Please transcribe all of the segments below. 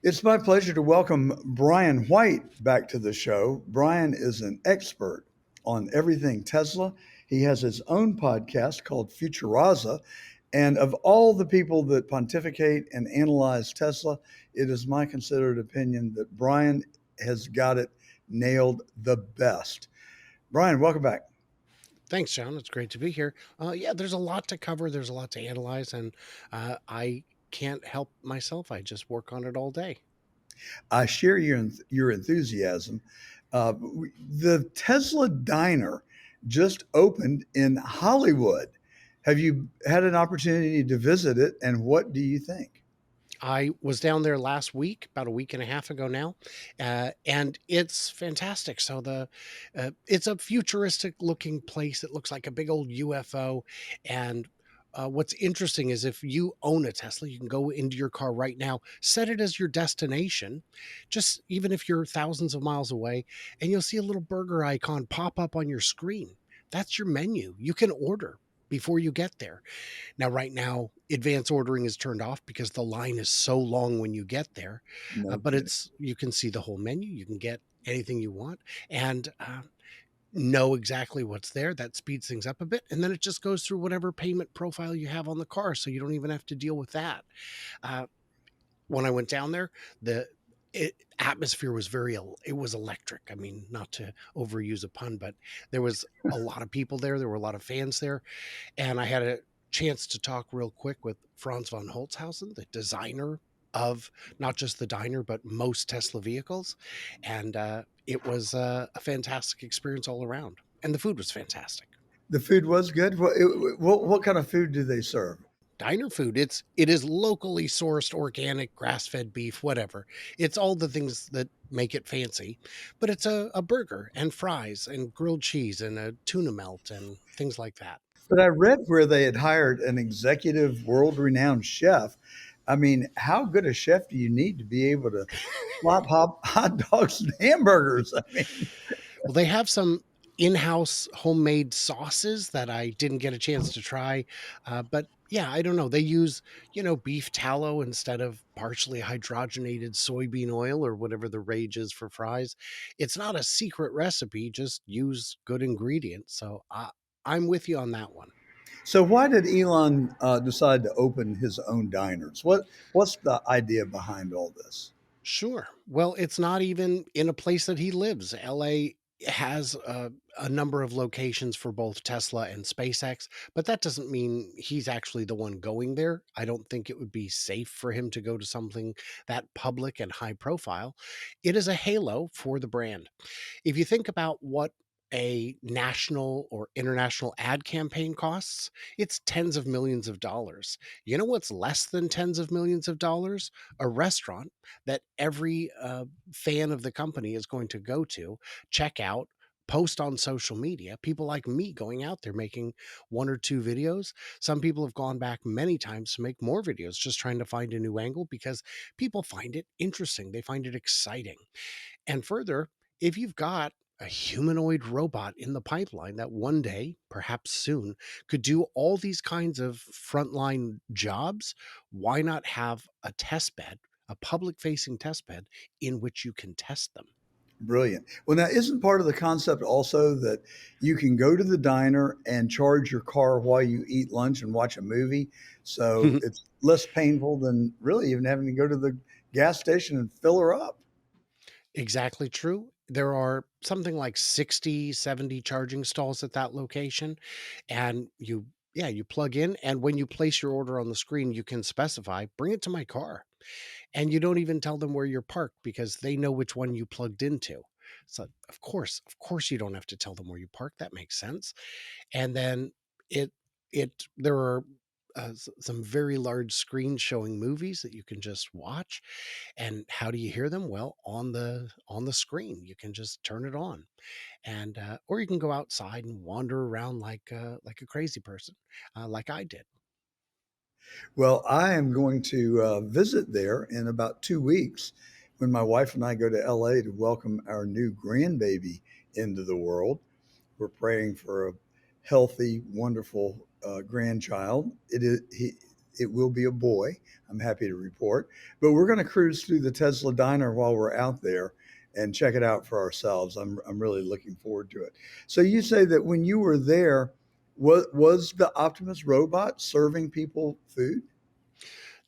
It's my pleasure to welcome Brian White back to the show. Brian is an expert on everything Tesla. He has his own podcast called FutureAZA. And of all the people that pontificate and analyze Tesla, it is my considered opinion that Brian has got it nailed the best. Brian, welcome back. Thanks, John. It's great to be here. Yeah, there's a lot to cover. There's a lot to analyze, and I can't help myself. I just work on it all day. I share your enthusiasm. The Tesla diner just opened in Hollywood. Have you had an opportunity to visit it, and what do you think? I was down there last week, about a week and a half ago now, and it's fantastic. So it's a futuristic looking place. It looks like a big old UFO, and what's interesting is if you own a Tesla, you can go into your car right now, set it as your destination, just even if you're thousands of miles away, and you'll see a little burger icon pop up on your screen. That's your menu. You can order before you get there. Now, right now, advance ordering is turned off because the line is so long when you get there. No But kidding. it's you can see the whole menu. You can get anything you want and know exactly what's there. That speeds things up a bit, and then it just goes through whatever payment profile you have on the car, so you don't even have to deal with that. Uh, when I went down there, the atmosphere was it was electric. I mean, not to overuse a pun, but there was a lot of people there. There were a lot of fans there, and I had a chance to talk real quick with Franz von Holzhausen, the designer of not just the diner, but most Tesla vehicles. And it was a fantastic experience all around. And the food was fantastic. The food was good. What kind of food do they serve? Diner food, it is locally sourced, organic, grass-fed beef, whatever. It's all the things that make it fancy, but it's a burger and fries and grilled cheese and a tuna melt and things like that. But I read where they had hired an executive, world-renowned chef. I mean, how good a chef do you need to be able to flop hot dogs and hamburgers? I mean, Well, they have some in-house homemade sauces that I didn't get a chance to try, but yeah, I don't know. They use, beef tallow instead of partially hydrogenated soybean oil or whatever the rage is for fries. It's not a secret recipe, just use good ingredients. So I'm with you on that one. so why did Elon decide to open his own diners? What's the idea behind all this? Sure. Well, it's not even in a place that he lives. LA has a number of locations for both Tesla and SpaceX, but that doesn't mean he's actually the one going there. I don't think it would be safe for him to go to something that public and high profile. It is a halo for the brand. If you think about what a national or international ad campaign costs, it's tens of millions of dollars. You know what's less than tens of millions of dollars? A restaurant that every fan of the company is going to go to, check out, post on social media. People like me going out there making one or two videos. Some people have gone back many times to make more videos, just trying to find a new angle because people find it interesting. They find it exciting. And further, if you've got a humanoid robot in the pipeline that one day, perhaps soon, could do all these kinds of frontline jobs, why not have a test bed, a public facing test bed in which you can test them? Brilliant. Well, now, isn't part of the concept also that you can go to the diner and charge your car while you eat lunch and watch a movie? So it's less painful than really even having to go to the gas station and fill her up. Exactly true. There are something like 60, 70 charging stalls at that location. And you plug in. And when you place your order on the screen, you can specify, bring it to my car. And you don't even tell them where you're parked because they know which one you plugged into. So of course you don't have to tell them where you park. That makes sense. And then it there are some very large screens showing movies that you can just watch. And how do you hear them? Well, on the screen, you can just turn it on, and or you can go outside and wander around like a crazy person, like I did. Well, I am going to visit there in about 2 weeks when my wife and I go to LA to welcome our new grandbaby into the world. We're praying for a healthy, wonderful grandchild. it will be a boy. I'm happy to report. But we're going to cruise through the Tesla diner while we're out there and check it out for ourselves. I'm really looking forward to it. So you say that when you were there, was the Optimus robot serving people food?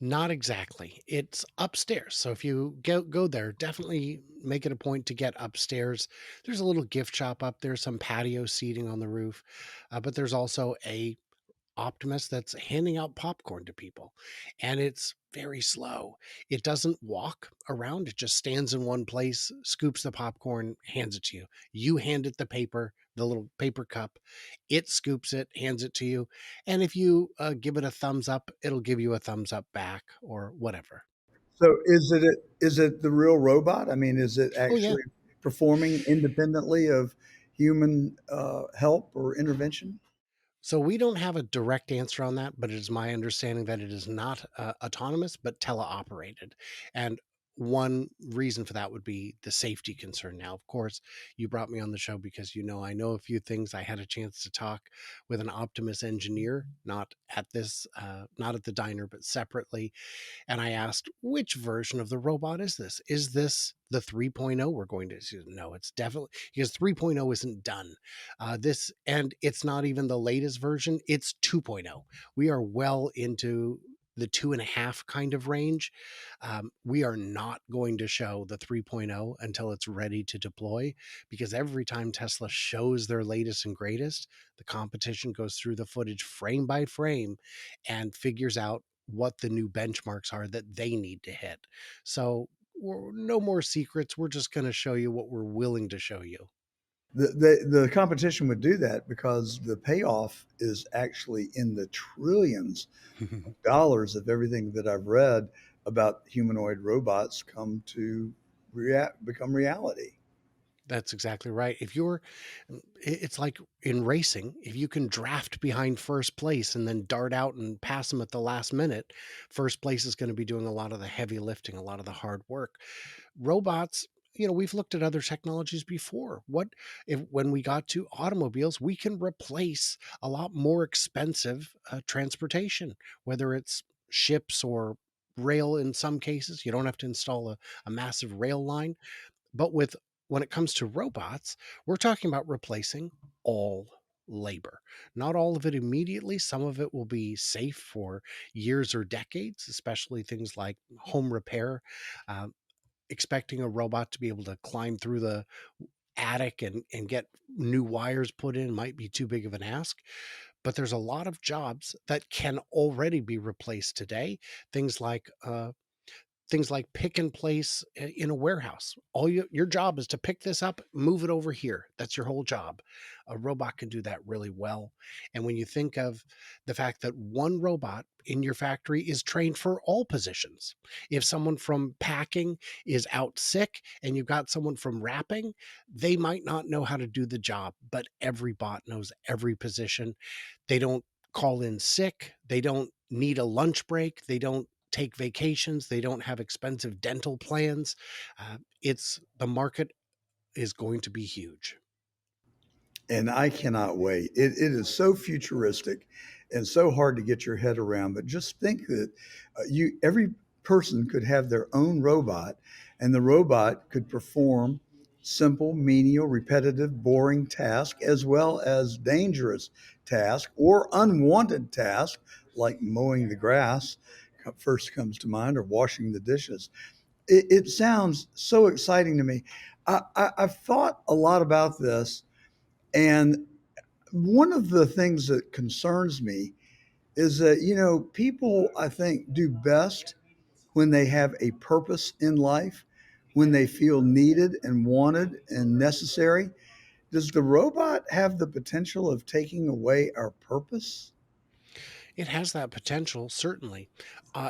Not exactly. It's upstairs. So if you go there, definitely make it a point to get upstairs. There's a little gift shop up there, some patio seating on the roof, but there's also a Optimus that's handing out popcorn to people, and it's very slow. It doesn't walk around, it just stands in one place, scoops the popcorn, hands it to you. You hand it the paper, the little paper cup. It scoops it, hands it to you, and if you give it a thumbs up, it'll give you a thumbs up back or whatever. So is it the real robot? I mean, is it Oh yeah. actually performing independently of human help or intervention? So we don't have a direct answer on that, but it is my understanding that it is not autonomous, but teleoperated. And one reason for that would be the safety concern. Now, of course, you brought me on the show because I know a few things. I had a chance to talk with an Optimus engineer, not at the diner, but separately, and I asked, which version of the robot is this? Is this the 3.0 we're going to see? No, it's definitely because 3.0 isn't done. And it's not even the latest version, it's 2.0. We are well into the 2.5 kind of range. We are not going to show the 3.0 until it's ready to deploy because every time Tesla shows their latest and greatest, the competition goes through the footage frame by frame and figures out what the new benchmarks are that they need to hit. So no more secrets. We're just going to show you what we're willing to show you. The competition would do that because the payoff is actually in the trillions of dollars of everything that I've read about humanoid robots come to become reality. That's exactly right. It's like in racing, if you can draft behind first place and then dart out and pass them at the last minute, first place is going to be doing a lot of the heavy lifting, a lot of the hard work. Robots, we've looked at other technologies before. What if when we got to automobiles, we can replace a lot more expensive transportation, whether it's ships or rail in some cases. You don't have to install a massive rail line, but when it comes to robots, we're talking about replacing all labor. Not all of it immediately. Some of it will be safe for years or decades, especially things like home repair. Um, Expecting a robot to be able to climb through the attic and get new wires put in might be too big of an ask. But there's a lot of jobs that can already be replaced today. Things like things like pick and place in a warehouse. Your job is to pick this up, move it over here. That's your whole job. A robot can do that really well. And when you think of the fact that one robot in your factory is trained for all positions, if someone from packing is out sick and you've got someone from wrapping, they might not know how to do the job, but every bot knows every position. They don't call in sick. They don't need a lunch break. They don't take vacations. They don't have expensive dental plans. It's the market is going to be huge. And I cannot wait. It is so futuristic and so hard to get your head around. But just think that you every person could have their own robot, and the robot could perform simple, menial, repetitive, boring tasks as well as dangerous tasks or unwanted tasks like mowing the grass. First comes to mind, or washing the dishes. It sounds so exciting to me. I've thought a lot about this, and one of the things that concerns me is that, people, I think, do best when they have a purpose in life, when they feel needed and wanted and necessary. Does the robot have the potential of taking away our purpose? It has that potential, certainly.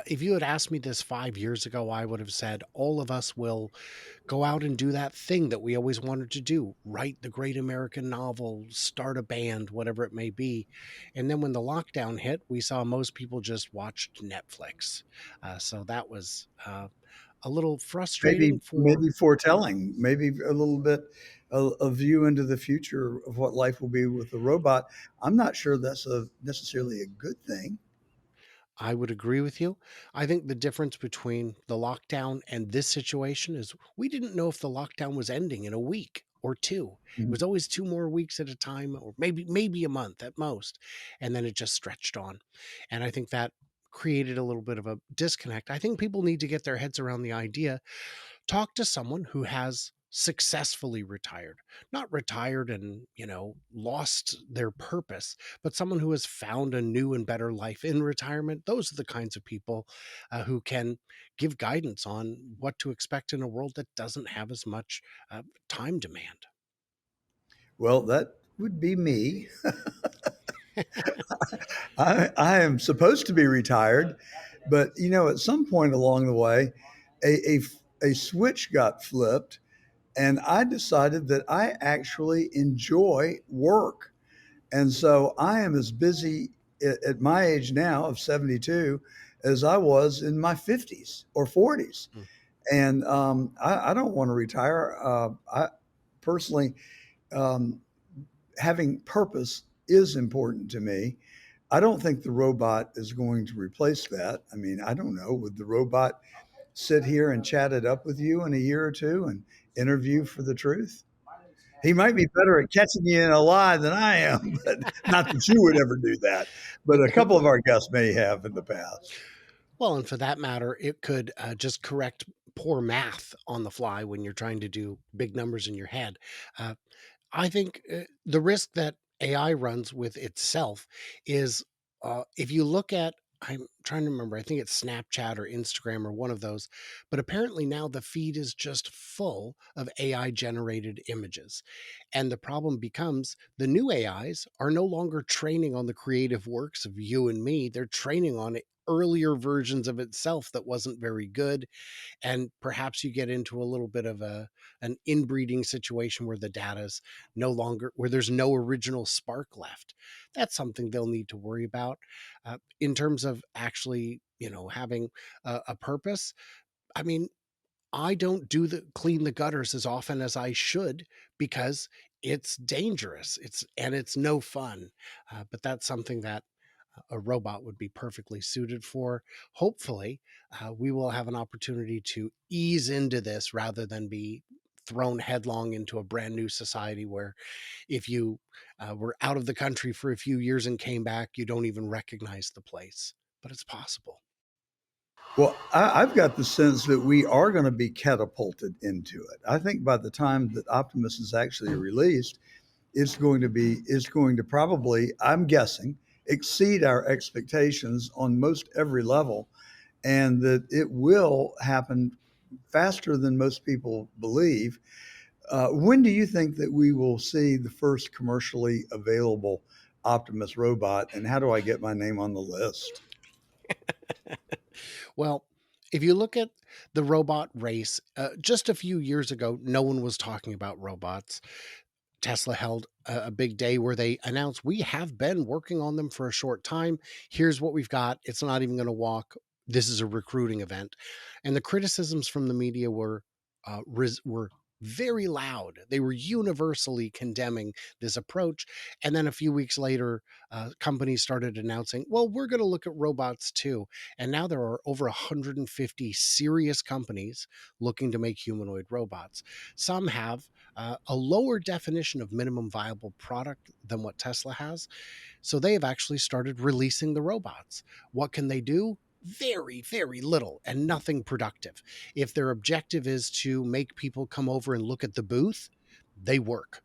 If you had asked me this 5 years ago, I would have said all of us will go out and do that thing that we always wanted to do, write the great American novel, start a band, whatever it may be. And then when the lockdown hit, we saw most people just watched Netflix. So that was a little frustrating for. Maybe foretelling, maybe a little bit a view into the future of what life will be with the robot. I'm not sure that's necessarily a good thing. I would agree with you. I think the difference between the lockdown and this situation is we didn't know if the lockdown was ending in a week or two. It Mhm. was always 2 more weeks at a time, or maybe a month at most. And then it just stretched on. And I think that created a little bit of a disconnect. I think people need to get their heads around the idea. Talk to someone who has successfully retired, not retired and, lost their purpose, but someone who has found a new and better life in retirement. Those are the kinds of people who can give guidance on what to expect in a world that doesn't have as much time demand. Well, that would be me. I am supposed to be retired, but at some point along the way, a, a switch got flipped, and I decided that I actually enjoy work. And so I am as busy at my age now of 72 as I was in my 50s or 40s. Mm. And I don't want to retire. I personally, um, having purpose is important to me. I don't think the robot is going to replace that. I mean, I don't know. Would the robot sit here and chat it up with you in a year or two and interview for the truth? He might be better at catching you in a lie than I am, but not that you would ever do that. But a couple of our guests may have in the past. Well, and for that matter, it could just correct poor math on the fly when you're trying to do big numbers in your head. Uh, I think the risk that AI runs with itself is if you look at, I'm trying to remember, I think it's Snapchat or Instagram or one of those, but apparently now the feed is just full of AI generated images. And the problem becomes the new AIs are no longer training on the creative works of you and me, they're training on earlier versions of itself that wasn't very good, and perhaps you get into a little bit of an inbreeding situation where the data's no longer, where there's no original spark left. That's something they'll need to worry about in terms of actually, having a purpose. I mean, I don't do the clean the gutters as often as I should because it's dangerous. It's no fun. But that's something that a robot would be perfectly suited for. Hopefully, we will have an opportunity to ease into this rather than be thrown headlong into a brand new society where if you were out of the country for a few years and came back, you don't even recognize the place. But it's possible. Well, I've got the sense that we are going to be catapulted into it. I think by the time that Optimus is actually released, it's going to probably, I'm guessing, exceed our expectations on most every level, and that it will happen faster than most people believe. When do you think that we will see the first commercially available Optimus robot, and how do I get my name on the list? Well, if you look at the robot race, just a few years ago, no one was talking about robots. Tesla held a big day where they announced we have been working on them for a short time. Here's what we've got. It's not even going to walk. This is a recruiting event, and the criticisms from the media were very loud. They were universally condemning this approach. And then a few weeks later, companies started announcing, well, we're going to look at robots too. And now there are over 150 serious companies looking to make humanoid robots. Some have a lower definition of minimum viable product than what Tesla has. So they have actually started releasing the robots. What can they do? Very, very little and nothing productive. If their objective is to make people come over and look at the booth, they work.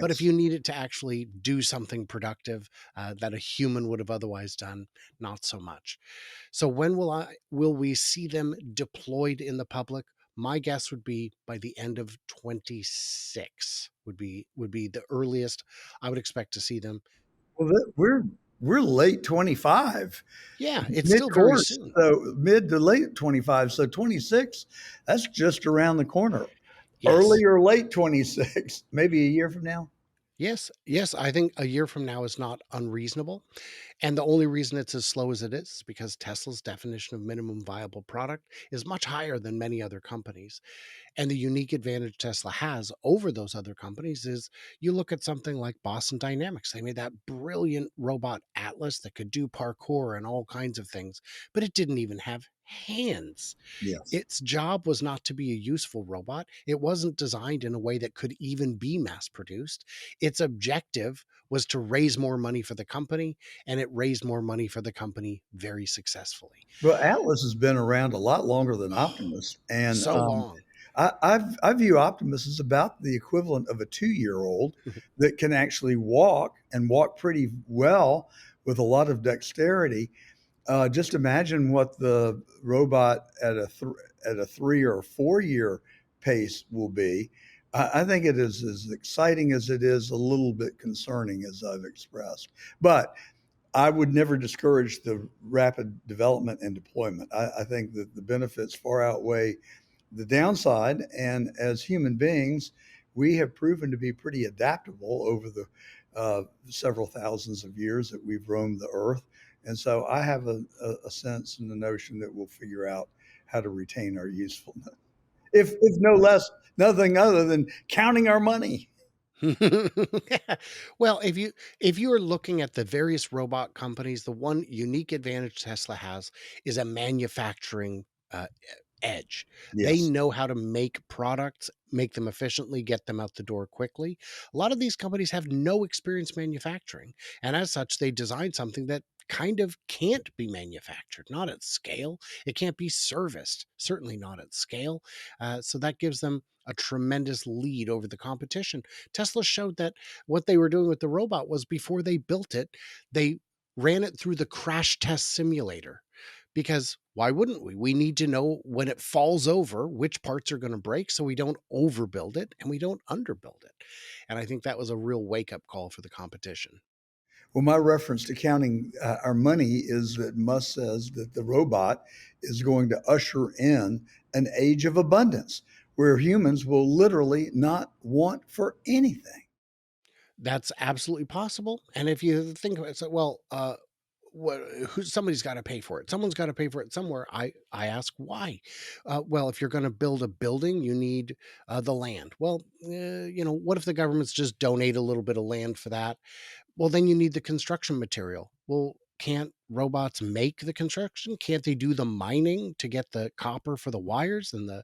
But if Yes. you need it to actually do something productive that a human would have otherwise done, not so much. So when will we see them deployed in the public? My guess would be by the end of 26 would be the earliest I would expect to see them. Well, we're late 25, Yeah, it's mid still very course, soon. so mid to late 25. So 26, that's just around the corner. Yes. Early or late 26, maybe a year from now. Yes, I think a year from now is not unreasonable. And the only reason it's as slow as it is because Tesla's definition of minimum viable product is much higher than many other companies. And the unique advantage Tesla has over those other companies is you look at something like Boston Dynamics. They made that brilliant robot Atlas that could do parkour and all kinds of things, but it didn't even have hands. Yes. Its job was not to be a useful robot. It wasn't designed in a way that could even be mass produced. Its objective was to raise more money for the company, and it raised more money for the company very successfully. Well, Atlas has been around a lot longer than Optimus, and So long. I view Optimus as about the equivalent of a 2-year old that can actually walk and walk pretty well with a lot of dexterity. Just imagine what the robot at at a 3 or 4 year pace will be. I think it is as exciting as it is a little bit concerning, as I've expressed. But I would never discourage the rapid development and deployment. I think that the benefits far outweigh the downside. And as human beings, we have proven to be pretty adaptable over the several thousands of years that we've roamed the earth. And so I have a sense and the notion that we'll figure out how to retain our usefulness, if no less, nothing other than counting our money. Well, if you are looking at the various robot companies, the one unique advantage Tesla has is a manufacturing edge. They Yes. know how to make products, make them efficiently, get them out the door quickly. A lot of these companies have no experience manufacturing, and as such, they design something that kind of can't be manufactured, not at scale. It can't be serviced, certainly not at scale. So that gives them a tremendous lead over the competition. Tesla showed that what they were doing with the robot was before they built it, they ran it through the crash test simulator because why wouldn't we? We need to know when it falls over which parts are going to break so we don't overbuild it and we don't underbuild it. And I think that was a real wake up call for the competition. Well, my reference to counting our money is that Musk says that the robot is going to usher in an age of abundance where humans will literally not want for anything. That's absolutely possible. And if you think about it, so, well, what, somebody's got to pay for it. Someone's got to pay for it somewhere. I ask why. Well, if you're going to build a building, you need the land. Well, what if the government's just donate a little bit of land for that? Well, then you need the construction material. Well, can't robots make the construction? Can't they do the mining to get the copper for the wires and the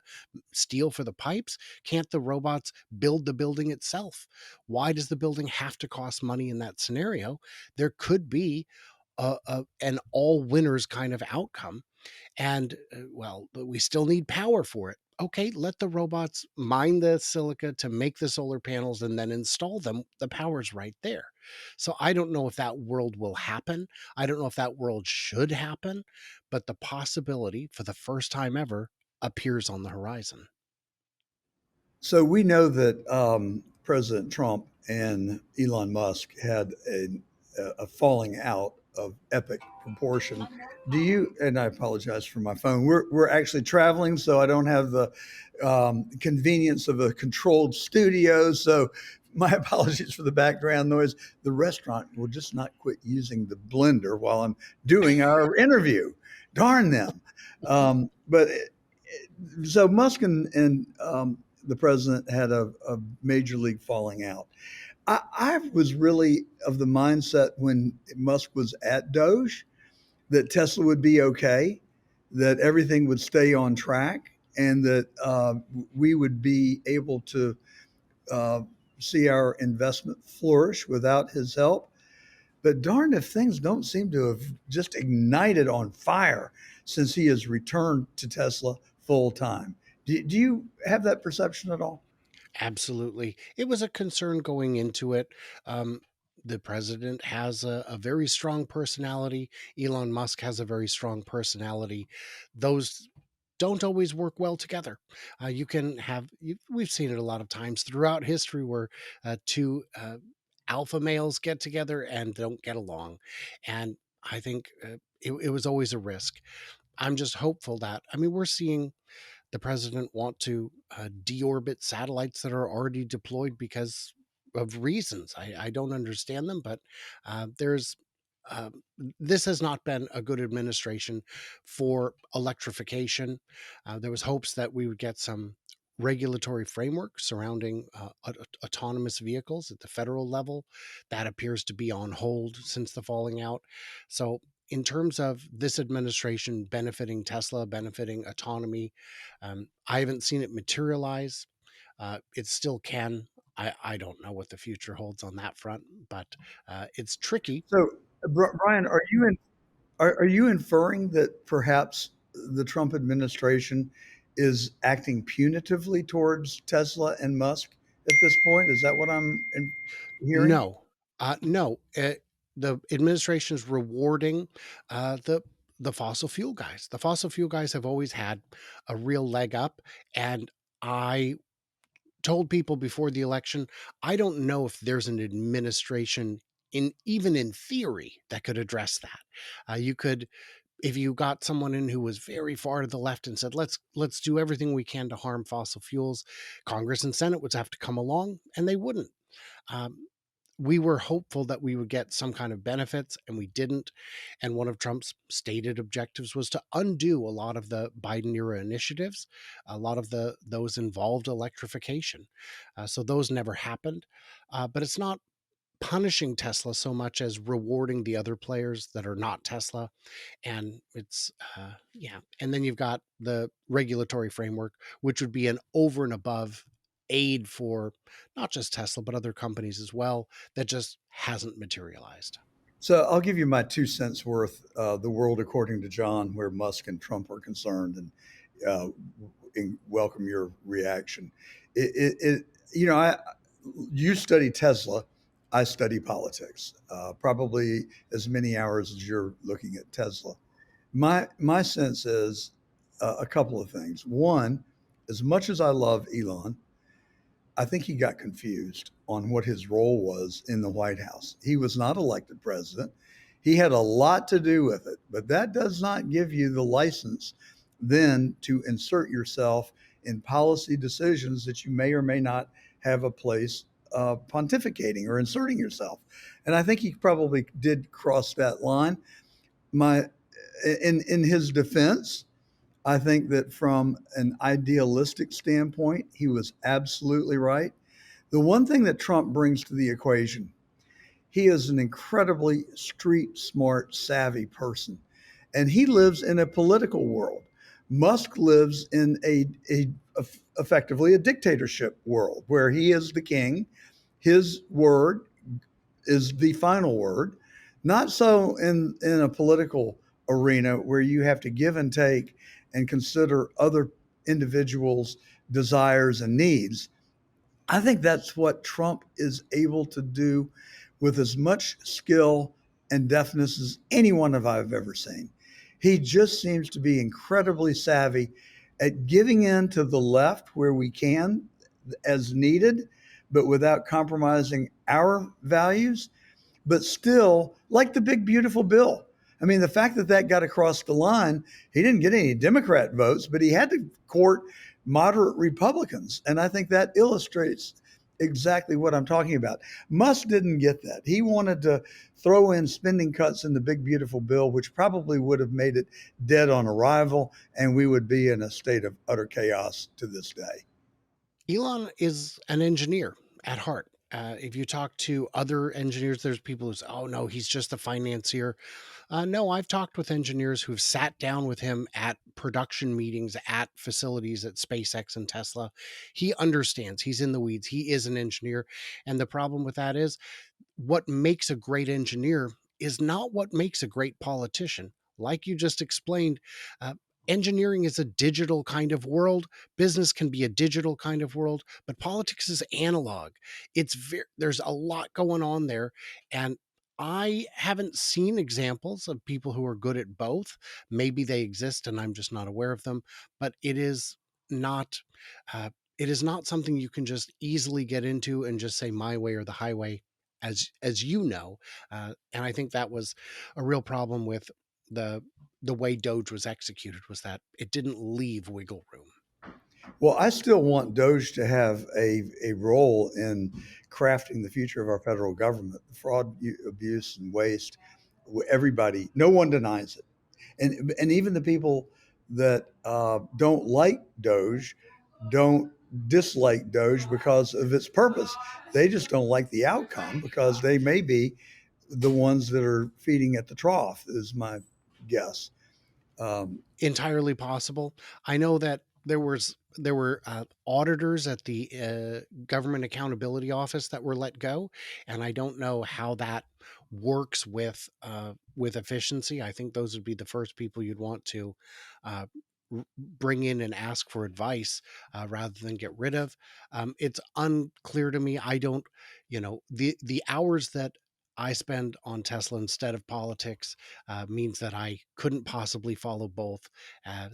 steel for the pipes? Can't the robots build the building itself? Why does the building have to cost money in that scenario? There could be an all winners kind of outcome and, well, but we still need power for it. Okay, let the robots mine the silica to make the solar panels and then install them. The power's right there. So I don't know if that world will happen. I don't know if that world should happen, but the possibility for the first time ever appears on the horizon. So we know that President Trump and Elon Musk had a falling out of epic proportion. Do you? And I apologize for my phone. We're actually traveling, so I don't have the convenience of a controlled studio. So my apologies for the background noise. The restaurant will just not quit using the blender while I'm doing our interview. Darn them! But so Musk and the president had a major league falling out. I was really of the mindset when Musk was at Doge that Tesla would be okay, that everything would stay on track, and that we would be able to uh, see our investment flourish without his help. But darned if things don't seem to have just ignited on fire since he has returned to Tesla full time. Do you have that perception at all? Absolutely. It was a concern going into it. Um, the president has a very strong personality. Elon Musk has a very strong personality. Those don't always work well together. You can have, we've seen it a lot of times throughout history where two alpha males get together and don't get along. And I think it was always a risk. I'm just hopeful that, I mean, we're seeing the president want to deorbit satellites that are already deployed because of reasons. I don't understand them, but there's this has not been a good administration for electrification. There was hopes that we would get some regulatory framework surrounding autonomous vehicles at the federal level. That appears to be on hold since the falling out. So, in terms of this administration benefiting Tesla, benefiting autonomy, I haven't seen it materialize. It still can. I don't know what the future holds on that front, but it's tricky. So, Brian, are you inferring that perhaps the Trump administration is acting punitively towards Tesla and Musk at this point? Is that what hearing? No, no. The administration is rewarding the fossil fuel guys. The fossil fuel guys have always had a real leg up, and I told people before the election, I don't know if there's an administration in even in theory that could address that. You could, if you got someone in who was very far to the left and said let's do everything we can to harm fossil fuels, Congress and Senate would have to come along, and they wouldn't. Um, we were hopeful that we would get some kind of benefits, and we didn't. And one of Trump's stated objectives was to undo a lot of the Biden era initiatives, a lot of those involved electrification. So those never happened. But it's not punishing Tesla so much as rewarding the other players that are not Tesla. And it's yeah. And then you've got the regulatory framework, which would be an over and above aid for not just Tesla but other companies as well, that just hasn't materialized. So I'll give you my 2 cents worth. The world according to John, where Musk and Trump are concerned, uh, and welcome your reaction. You know, you study Tesla, I study politics. Probably as many hours as you're looking at Tesla. My sense is a couple of things. One, as much as I love Elon, I think he got confused on what his role was in the White House. He was not elected president. He had a lot to do with it, but that does not give you the license then to insert yourself in policy decisions that you may or may not have a place pontificating or inserting yourself. And I think he probably did cross that line. My in his defense, I think that from an idealistic standpoint, he was absolutely right. The one thing that Trump brings to the equation, he is an incredibly street smart, savvy person, and he lives in a political world. Musk lives in a effectively a dictatorship world where he is the king. His word is the final word. Not so in a political arena where you have to give and take and consider other individuals' desires and needs. I think that's what Trump is able to do with as much skill and deftness as anyone of I've ever seen. He just seems to be incredibly savvy at giving in to the left where we can as needed, but without compromising our values, but still like the big beautiful bill. I mean, the fact that that got across the line, he didn't get any Democrat votes, but he had to court moderate Republicans, and I think that illustrates exactly what I'm talking about. Musk didn't get that. He wanted to throw in spending cuts in the big beautiful bill, which probably would have made it dead on arrival, and we would be in a state of utter chaos to this day. Elon is an engineer at heart. If you talk to other engineers, there's people who say, "Oh no, he's just a financier." No, I've talked with engineers who've sat down with him at production meetings at facilities at SpaceX and Tesla. He understands. He's in the weeds. He is an engineer, and the problem with that is what makes a great engineer is not what makes a great politician. Like you just explained, uh, engineering is a digital kind of world. Business can be a digital kind of world, but politics is analog. There's a lot going on there, and I haven't seen examples of people who are good at both. Maybe they exist, and I'm just not aware of them. But not. Uh, it is not something you can just easily get into and just say my way or the highway, as you know. And I think that was a real problem with the the way Doge was executed, was that it didn't leave wiggle room. Well, I still want Doge to have a role in crafting the future of our federal government. The fraud, abuse, and waste. Everybody, no one denies it, and even the people that don't like Doge don't dislike Doge because of its purpose. They just don't like the outcome because they may be the ones that are feeding at the trough. Is my guess. Um, Entirely possible. I know that there were auditors at the Government Accountability Office that were let go, and I don't know how that works with efficiency. I think those would be the first people you'd want to uh, bring in and ask for advice rather than get rid of. It's unclear to me. I don't, the hours that I spend on Tesla instead of politics means that I couldn't possibly follow both.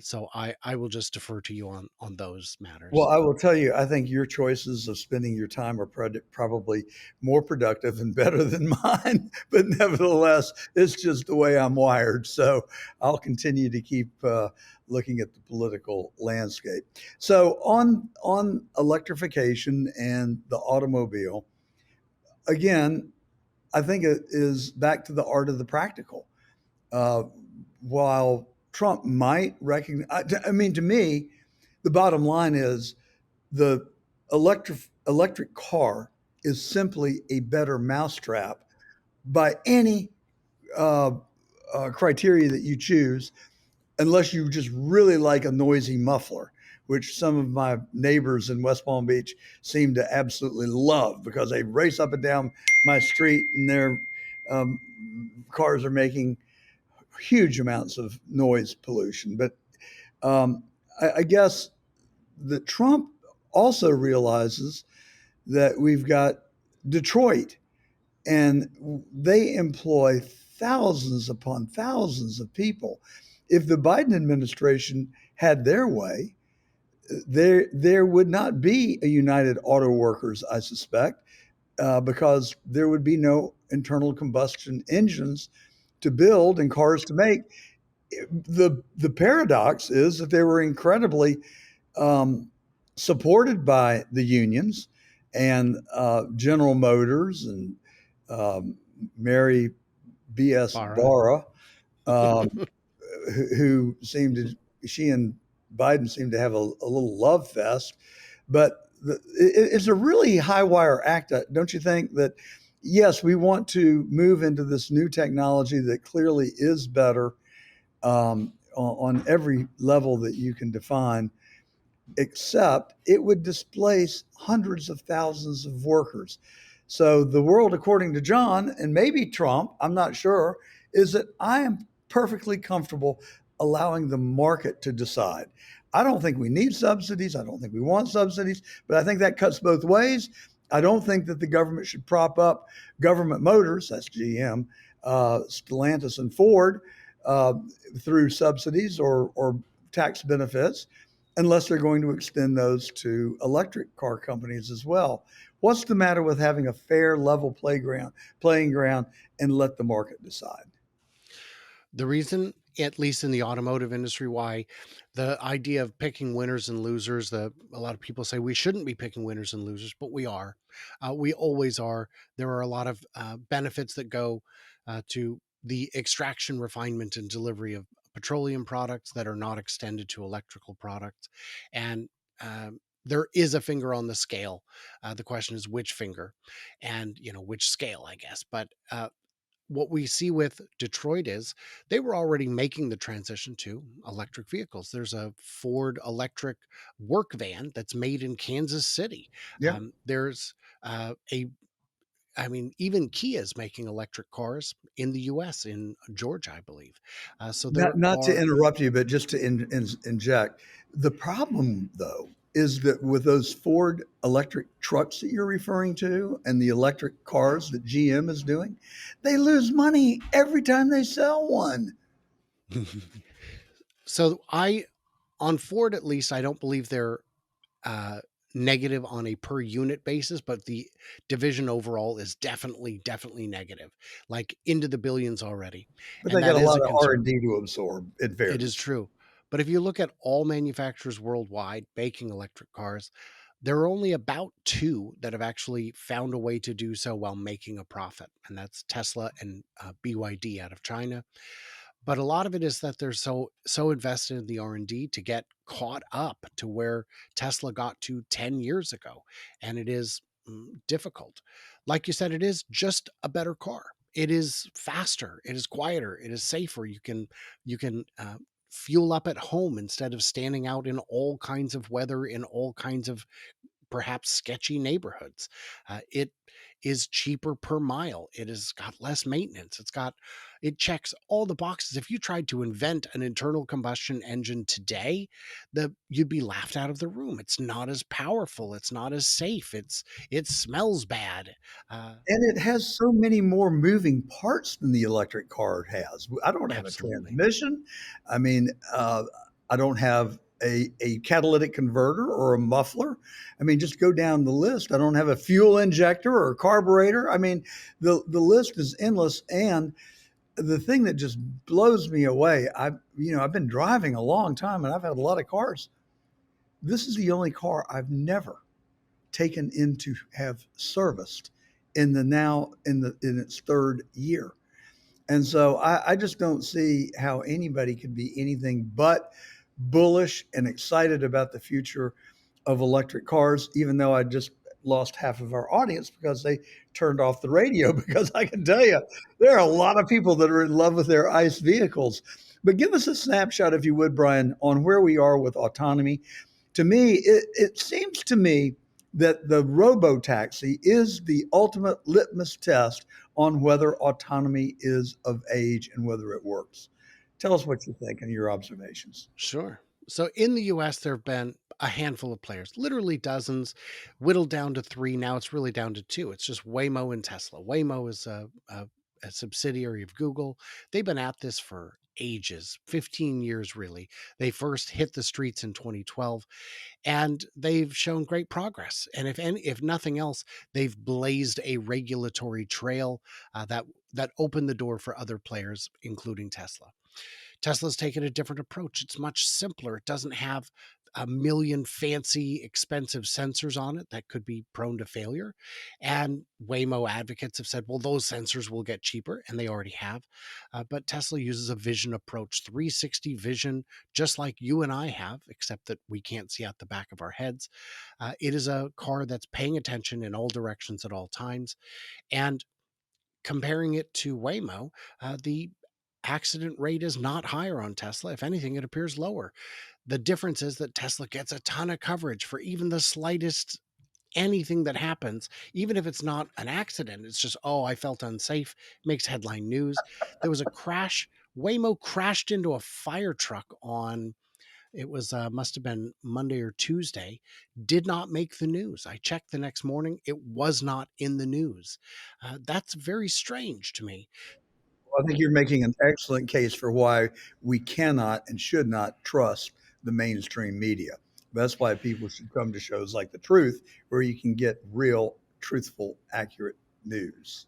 So I will just defer to you on those Well, matters. I will tell you, I think your choices of spending your time are probably more productive and better than mine. But nevertheless, it's just the way I'm wired. So I'll continue to keep looking at the political landscape. So on electrification and the automobile, again, I think it is back to the art of the practical. Uh, while Trump might recognize, I mean, to me, the bottom line is the electric car is simply a better mousetrap by any uh, criteria that you choose, unless you just really like a noisy muffler, which some of my neighbors in West Palm Beach seem to absolutely love because they race up and down my street and their cars are making huge amounts of noise pollution. But um, I guess that Trump also realizes that we've got Detroit, and they employ thousands upon thousands of people. If the Biden administration had their way, there would not be a United Auto Workers, I suspect, because there would be no internal combustion engines to build and cars to make. The paradox is that they were incredibly um, supported by the unions and General Motors and um, Mary B.S. Bara. Barra, um, who seemed to, she and Biden seemed to have a little love fest. But it's a really high wire act, don't you think? That yes, we want to move into this new technology that clearly is better on every level that you can define, except it would displace hundreds of thousands of workers. So the world, according to John, and maybe Trump, I'm not sure, is that I am perfectly comfortable allowing the market to decide. I don't think we need subsidies. I don't think we want subsidies, but I think that cuts both ways. I don't think that the government should prop up government motors, that's GM, Stellantis, and Ford uh, through subsidies or tax benefits unless they're going to extend those to electric car companies as well. What's the matter with having a fair, level playing ground, and let the market decide? The reason, at least in the automotive industry, why the idea of picking winners and losers, a lot of people say we shouldn't be picking winners and losers, but we are. We always are. There are a lot of benefits that go to the extraction, refinement, and delivery of petroleum products that are not extended to electrical products. And there is a finger on the scale. The question is which finger and, which scale, I guess. But what we see with Detroit is they were already making the transition to electric vehicles. There's a Ford electric work van that's made in Kansas City. Yeah. There's a I mean, even Kia is making electric cars in the U.S. in Georgia, I believe. So there Not to are. interrupt you, but just to inject. The problem, though, is that with those Ford electric trucks that you're referring to and the electric cars that GM is doing, they lose money every time they sell one. So on Ford, at least, I don't believe they're uh, negative on a per unit basis, but the division overall is definitely negative, like into the billions already, But and they got that a is lot a of concern. R&D to absorb, in It is fairness. true. But if you look at all manufacturers worldwide making electric cars, There are only about two that have actually found a way to do so while making a profit, and that's Tesla and BYD out of China. But a lot of it is that they're so invested in the R&D to get caught up to where Tesla got to 10 years ago, and it is difficult. Like you said, it is just a better car. It is faster, it is quieter, it is safer. You can fuel up at home instead of standing out in all kinds of weather, in all kinds of perhaps sketchy neighborhoods. It is cheaper per mile. It has got less maintenance. It checks all the boxes. If you tried to invent an internal combustion engine today, you'd be laughed out of the room. It's not as powerful. It's not as safe. It smells bad. Uh, And it has so many more moving parts than the electric car has. I don't have a Absolutely. transmission. I mean, I don't have a catalytic converter or a muffler. I mean, just go down the list. I don't have a fuel injector or a carburetor. I mean, the list is endless. And the thing that just blows me away, I've been driving a long time and I've had a lot of cars. This is the only car I've never taken in to have serviced in its third year. And so I just don't see how anybody could be anything but bullish and excited about the future of electric cars, even though I just lost half of our audience because they turned off the radio. Because I can tell you, there are a lot of people that are in love with their ICE vehicles. But give us a snapshot, if you would, Brian, on where we are with autonomy. To me, it seems to me that the Robotaxi is the ultimate litmus test on whether autonomy is of age and whether it works. Tell us what you think and your observations. Sure. So in the US, there have been a handful of players, literally dozens, whittled down to three. Now it's really down to two. It's just Waymo and Tesla. Waymo is a subsidiary of Google. They've been at this for ages, 15 years really. They first hit the streets in 2012, and they've shown great progress. And if nothing else, they've blazed a regulatory trail that opened the door for other players, including Tesla. Tesla's taken a different approach. It's much simpler. It doesn't have a million fancy, expensive sensors on it that could be prone to failure. And Waymo advocates have said, well, those sensors will get cheaper, and they already have. But Tesla uses a vision approach, 360 vision, just like you and I have, except that we can't see out the back of our heads. It is a car that's paying attention in all directions at all times. And comparing it to Waymo, the accident rate is not higher on Tesla. If anything, it appears lower. The difference is that Tesla gets a ton of coverage for even the slightest anything that happens, even if it's not an accident. It's just, oh, I felt unsafe, makes headline news. There was a crash. Waymo crashed into a fire truck on, it was must have been Monday or Tuesday, did not make the news. I checked the next morning, it was not in the news. That's very strange to me. Well, I think you're making an excellent case for why we cannot and should not trust the mainstream media. That's why people should come to shows like The Truth, where you can get real, truthful, accurate news.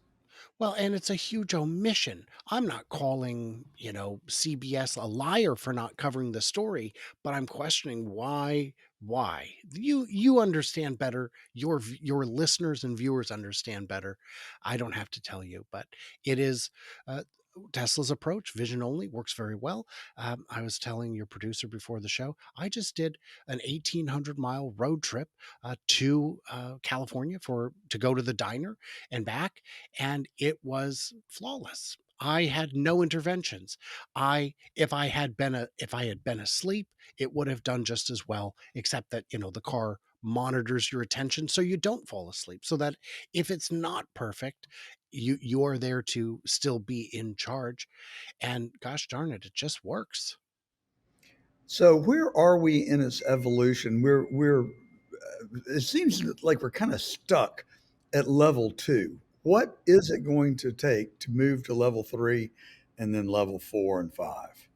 Well, and it's a huge omission. I'm not calling, CBS a liar for not covering the story, but I'm questioning why. Why? You understand better. Your listeners and viewers understand better. I don't have to tell you, but it is uh, Tesla's approach, vision only, works very well. I was telling your producer before the show, I just did an 1,800-mile road trip to California to go to the diner and back, and it was flawless. I had no interventions. I if I had been asleep, it would have done just as well, except that the car monitors your attention so you don't fall asleep. So that if it's not perfect, you are there to still be in charge. And gosh darn it, it just works. So, where are we in its evolution? It seems like we're kind of stuck at level two. What is it going to take to move to level three and then level four and five?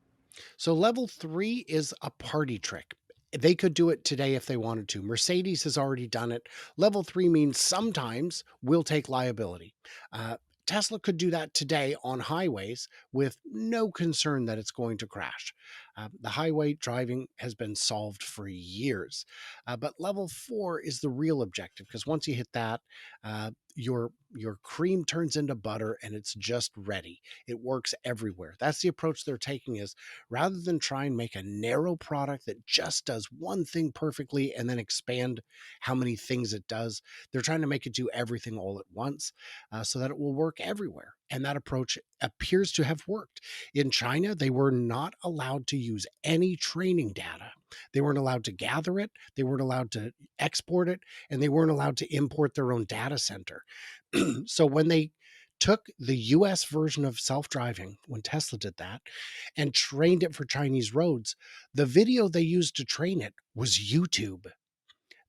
So level 3 is a party trick. They could do it today if they wanted to. Mercedes has already done it. Level 3 means sometimes we'll take liability. Uh, Tesla could do that today on highways with no concern that it's going to crash. The highway driving has been solved for years, but level 4 is the real objective because once you hit that, your cream turns into butter and it's just ready. It works everywhere. That's the approach they're taking, is rather than try and make a narrow product that just does one thing perfectly and then expand how many things it does, they're trying to make it do everything all at once, so that it will work everywhere. And that approach appears to have worked. In China, they were not allowed to use any training data. They weren't allowed to gather it, they weren't allowed to export it, and they weren't allowed to import their own data center. So when they took the US version of self driving, when Tesla did that, and trained it for Chinese roads, the video they used to train it was YouTube.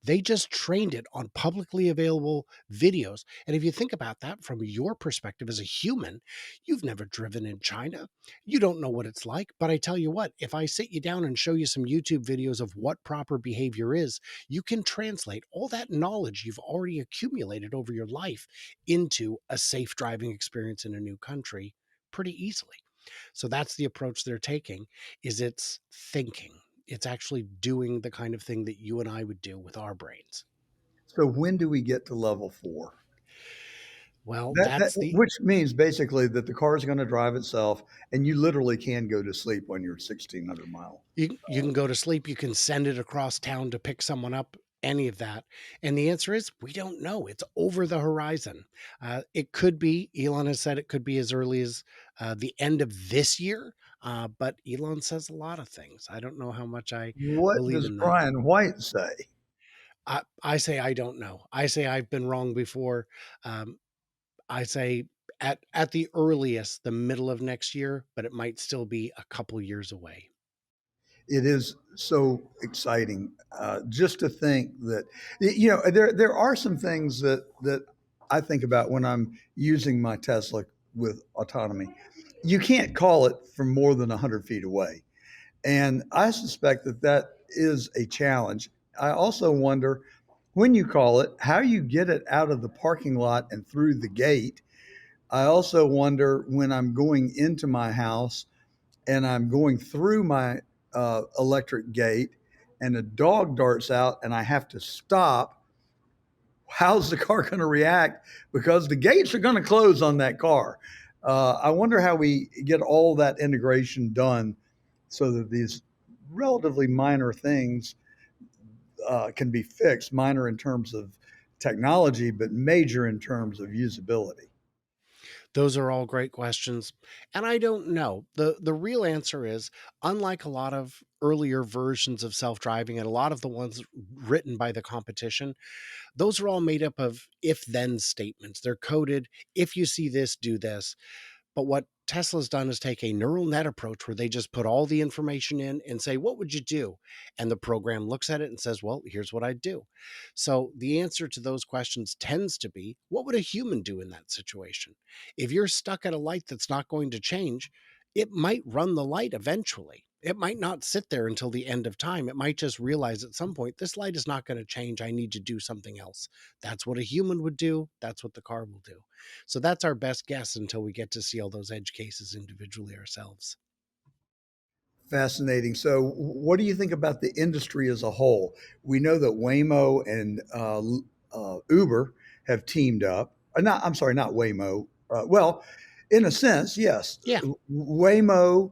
They just trained it on publicly available videos. And if you think about that from your perspective as a human, you've never driven in China. You don't know what it's like. But I tell you what, if I sit you down and show you some YouTube videos of what proper behavior is, you can translate all that knowledge you've already accumulated over your life into a safe driving experience in a new country pretty easily. So that's the approach they're taking, is it's thinking. It's actually doing the kind of thing that you and I would do with our brains. So when do we get to level 4? Well, That that's the which means basically that the car is gonna drive itself, and you literally can go to sleep on your 1,600 mile. you can go to sleep, you can send it across town to pick someone up, any of that. And the answer is we don't know. It's over the horizon. It could be, Elon has said it could be as early as the end of this year. But Elon says a lot of things. I don't know how much I What believe does in that. Brian White say? I say I don't know. I say I've been wrong before. Um, I say at the earliest, the middle of next year, but it might still be a couple years away. It is so exciting, just to think that there are some things that I think about when I'm using my Tesla with autonomy. You can't call it from more than 100 feet away, and I suspect that that is a challenge. I also wonder, when you call it, how you get it out of the parking lot and through the gate. I also wonder, when I'm going into my house and I'm going through my electric gate and a dog darts out and I have to stop, how's the car going to react? Because the gates are going to close on that car. I wonder how we get all that integration done so that these relatively minor things can be fixed, minor in terms of technology, but major in terms of usability. Those are all great questions. And I don't know. The real answer is, unlike a lot of earlier versions of self-driving and a lot of the ones written by the competition, those are all made up of if then statements. They're coded, if you see this, do this. But what Tesla's done is take a neural net approach where they just put all the information in and say, what would you do? And the program looks at it and says, well, here's what I'd do. So the answer to those questions tends to be, what would a human do in that situation? If you're stuck at a light that's not going to change, it might run the light eventually. It might not sit there until the end of time. It might just realize at some point, this light is not going to change. I need to do something else. That's what a human would do. That's what the car will do. So that's our best guess until we get to see all those edge cases individually ourselves. Fascinating. So, what do you think about the industry as a whole? We know that Waymo and Uber have teamed up. Not, I'm sorry, not Waymo. Well, in a sense, yes. Yeah. Waymo,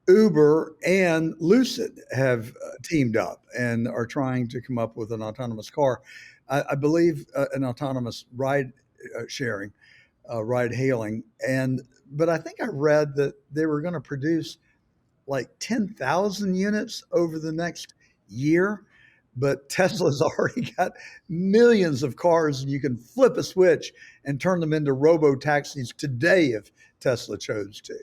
Uber, and Lucid have teamed up and are trying to come up with an autonomous car. I believe an autonomous ride sharing, ride hailing, and but I think I read that they were going to produce like 10,000 units over the next year. But Tesla's already got millions of cars, and you can flip a switch and turn them into robotaxis today if Tesla chose to.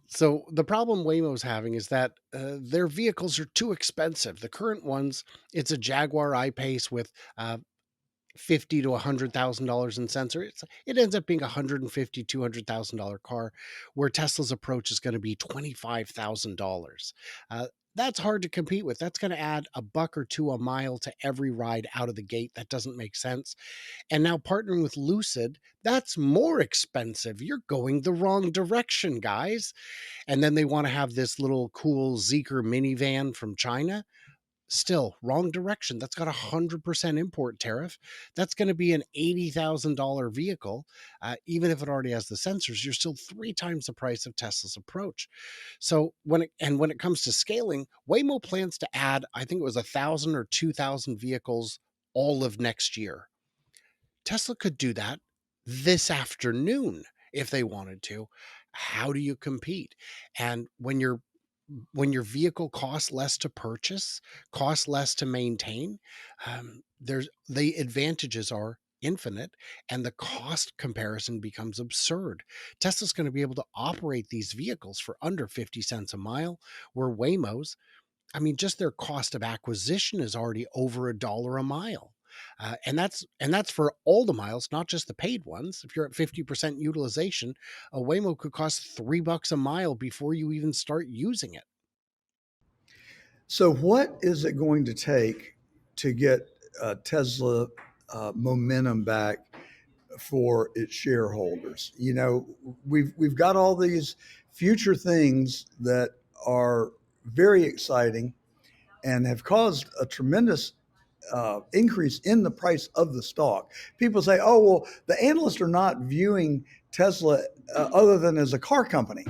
So the problem Waymo's having is that their vehicles are too expensive. The current ones, it's a Jaguar I-Pace with 50 to $100,000 in sensor. It ends up being $150, $200,000 car, where Tesla's approach is going to be $25,000. That's hard to compete with. That's going to add a buck or two a mile to every ride out of the gate. That doesn't make sense. And now partnering with Lucid, that's more expensive. You're going the wrong direction, guys. And then they want to have this little cool Zeekr minivan from China. Still, wrong direction. That's got 100% import tariff. That's going to be an $80,000 vehicle. Even if it already has the sensors, you're still three times the price of Tesla's approach. So when it comes to scaling, Waymo plans to add, I think it was 1,000 or 2,000 vehicles all of next year. Tesla could do that this afternoon if they wanted to. How do you compete? And when your vehicle costs less to purchase, costs less to maintain, there's the advantages are infinite, and the cost comparison becomes absurd. Tesla's going to be able to operate these vehicles for under 50 cents a mile, where Waymo's, I mean, just their cost of acquisition is already over $1 a mile. And that's for all the miles, not just the paid ones. If you're at 50% utilization, a Waymo could cost $3 a mile before you even start using it. So, what is it going to take to get Tesla momentum back for its shareholders? You know, we've got all these future things that are very exciting and have caused a tremendous increase in the price of the stock. People say, "Oh, well, the analysts are not viewing Tesla other than as a car company,"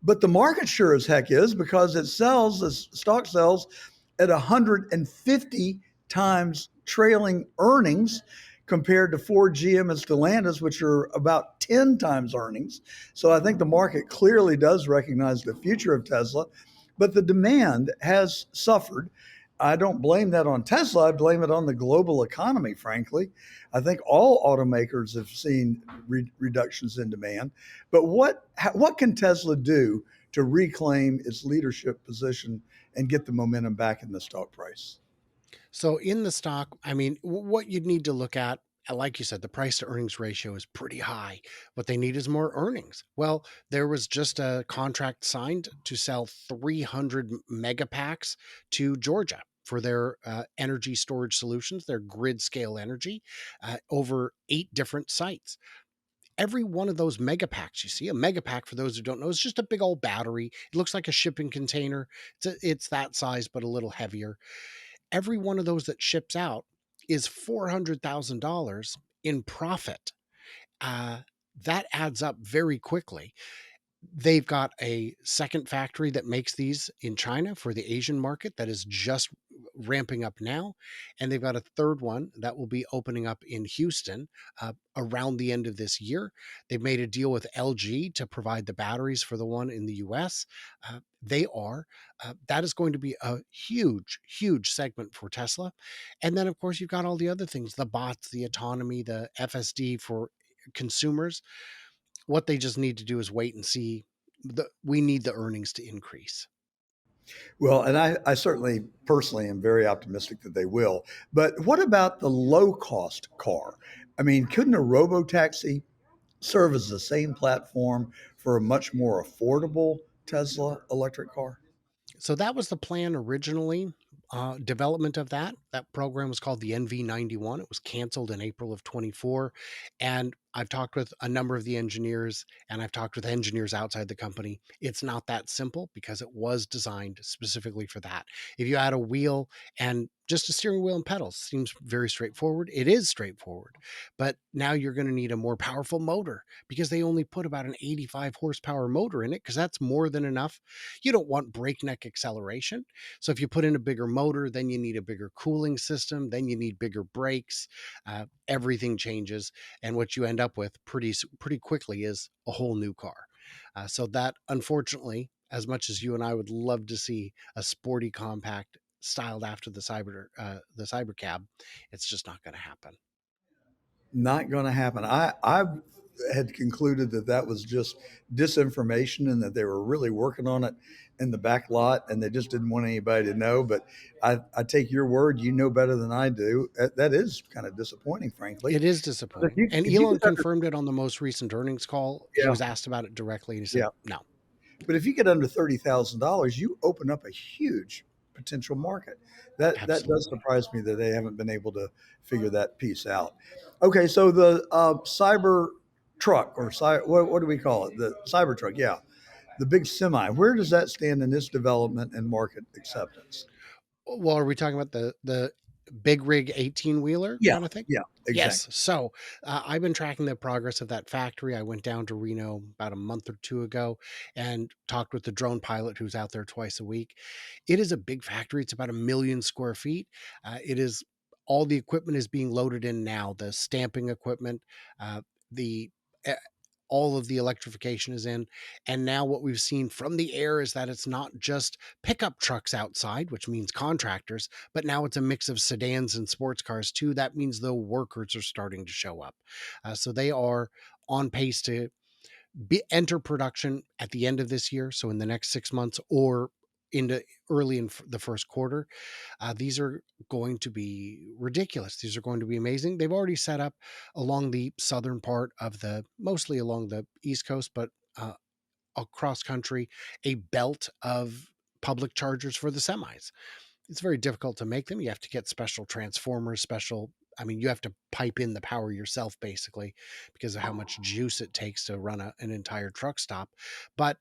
but the market sure as heck is, because it sells, the stock sells at 150 times trailing earnings compared to Ford, GM, and Stellantis, which are about 10 times earnings. So I think the market clearly does recognize the future of Tesla, but the demand has suffered. I don't blame that on Tesla. I blame it on the global economy, frankly. I think all automakers have seen reductions in demand. But what can Tesla do to reclaim its leadership position and get the momentum back in the stock price? So in the stock, I mean, what you'd need to look at, like you said, the price to earnings ratio is pretty high. What they need is more earnings. Well, there was just a contract signed to sell 300 megapacks to Georgia for their energy storage solutions, their grid scale energy, over 8 different sites. Every one of those megapacks, you see, a megapack, for those who don't know, is just a big old battery. It looks like a shipping container. It's that size, but a little heavier. Every one of those that ships out is $400,000 in profit. Uh, that adds up very quickly. They've got a second factory that makes these in China for the Asian market that is just ramping up now. And they've got a third one that will be opening up in Houston around the end of this year. They've made a deal with LG to provide the batteries for the one in the US. That is going to be a huge, huge segment for Tesla. And then, of course, you've got all the other things, the bots, the autonomy, the FSD for consumers. What they just need to do is wait and see. We need the earnings to increase. Well, and I certainly personally am very optimistic that they will. But what about the low cost car? I mean, couldn't a Robotaxi serve as the same platform for a much more affordable Tesla electric car? So that was the plan originally. Development of that program was called the NV91. It was canceled in April of 24. And I've talked with a number of the engineers, and I've talked with engineers outside the company. It's not that simple because it was designed specifically for that. If you add a wheel and just a steering wheel and pedals, seems very straightforward. It is straightforward, but now you're going to need a more powerful motor because they only put about an 85 horsepower motor in it, because that's more than enough. You don't want breakneck acceleration. So if you put in a bigger motor, then you need a bigger cooling system, then you need bigger brakes. Everything changes, and what you end up with pretty quickly is a whole new car. So that, unfortunately, as much as you and I would love to see a sporty compact styled after the cyber cab, it's just not going to happen. Not going to happen. I had concluded that that was just disinformation and that they were really working on it in the back lot and they just didn't want anybody to know. But I take your word, you know better than I do. That is kind of disappointing, frankly. It is But disappointing, and if you Elon get under, confirmed it on the most recent earnings call. He yeah, was asked about it directly, and he said, yeah. "No, But if you get under $30,000, you open up a huge potential market. That does absolutely." surprise me that they haven't been able to figure that piece out. Okay, so the cyber truck or what do we call it? The cyber truck, yeah, the big semi. Where does that stand in its development and market acceptance? Well, are we talking about the big rig 18-wheeler Yeah, kind of thing? yeah, Yes. exactly. So I've been tracking the progress of that factory. I went down to Reno about a month or two ago and talked with the drone pilot who's out there twice a week. It is a big factory. It's about 1 million square feet. It is all the equipment is being loaded in now. The stamping equipment, the eh, all of the electrification is in. And now what we've seen from the air is that it's not just pickup trucks outside, which means contractors, but now it's a mix of sedans and sports cars too. That means the workers are starting to show up. So they are on pace to enter production at the end of this year. So in the next 6 months or into early in the first quarter. These are going to be ridiculous. These are going to be amazing. They've already set up along the southern part of mostly along the East Coast, but across country, a belt of public chargers for the semis. It's very difficult to make them. You have to get special transformers, you have to pipe in the power yourself basically because of how much juice it takes to run an entire truck stop. But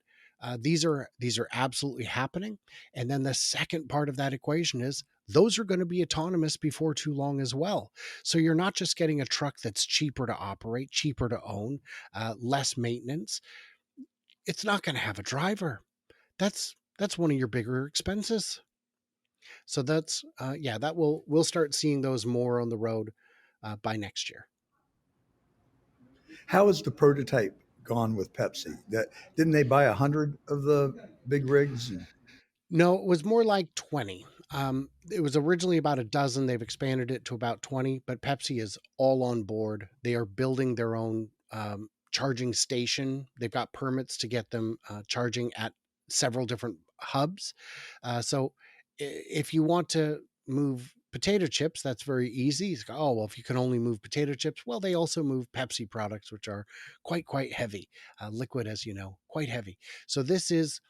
these are absolutely happening. And then the second part of that equation is those are going to be autonomous before too long as well. So you're not just getting a truck that's cheaper to operate, cheaper to own, less maintenance. It's not going to have a driver. That's one of your bigger expenses. So that's yeah, that we'll start seeing those more on the road by next year. How has the prototype gone with Pepsi? That didn't they buy 100 of the big rigs? And, No, it was more like 20. It was originally about a dozen. They've expanded it to about 20, but Pepsi is all on board. They are building their own charging station. They've got permits to get them charging at several different hubs. So if you want to move potato chips, that's very easy. It's, oh, well, if you can only move potato chips, well, they also move Pepsi products, which are quite heavy, liquid, as you know, quite heavy. So this is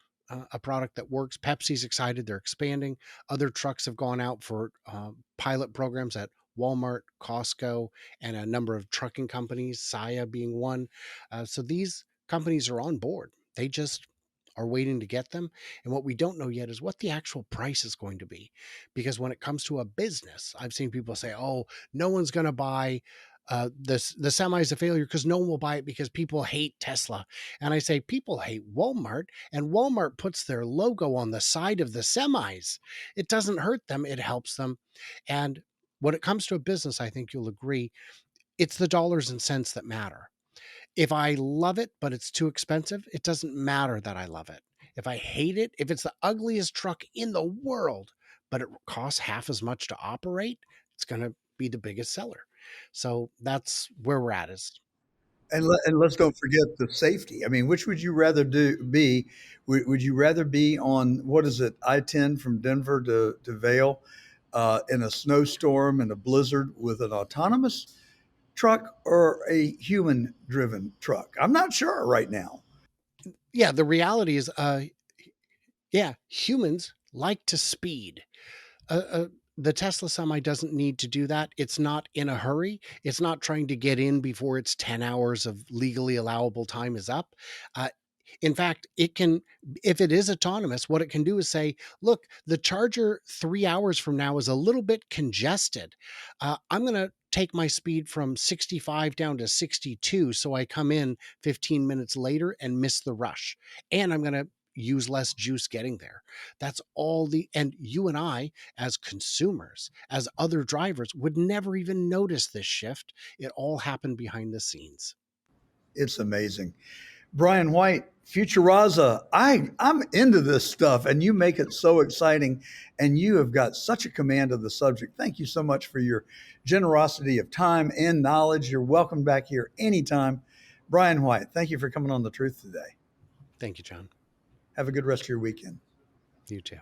a product that works. Pepsi's excited; they're expanding. Other trucks have gone out for pilot programs at Walmart, Costco, and a number of trucking companies, Saya being one. So these companies are on board. They just are waiting to get them. And what we don't know yet is what the actual price is going to be. Because when it comes to a business, I've seen people say, oh, no one's going to buy the semi is a failure because no one will buy it because people hate Tesla. And I say, people hate Walmart, and Walmart puts their logo on the side of the semis. It doesn't hurt them, it helps them. And when it comes to a business, I think you'll agree, it's the dollars and cents that matter. If I love it, but it's too expensive, it doesn't matter that I love it. If I hate it, if it's the ugliest truck in the world, but it costs half as much to operate, it's going to be the biggest seller. So that's where we're at is and let's don't forget the safety. I mean, which would you rather be? Would you rather be on what is it, I-10 from Denver to Vail in a snowstorm and a blizzard with an autonomous truck or a human driven truck? I'm not sure right now. yeah, the reality is yeah, humans like to speed. The Tesla Semi doesn't need to do that. It's not in a hurry. It's not trying to get in before its 10 hours of legally allowable time is up. Uh, in fact, it can, if it is autonomous, what it can do is say, look, the charger 3 hours from now is a little bit congested. I'm going to take my speed from 65 down to 62 so I come in 15 minutes later and miss the rush. And I'm going to use less juice getting there. That's all and you and I, as consumers, as other drivers, would never even notice this shift. It all happened behind the scenes. It's amazing. Brian White, FutureAZA. I'm into this stuff, and you make it so exciting, and you have got such a command of the subject. Thank you so much for your generosity of time and knowledge. You're welcome back here anytime. Brian White, thank you for coming on The Truth today. Thank you, John. Have a good rest of your weekend. You too.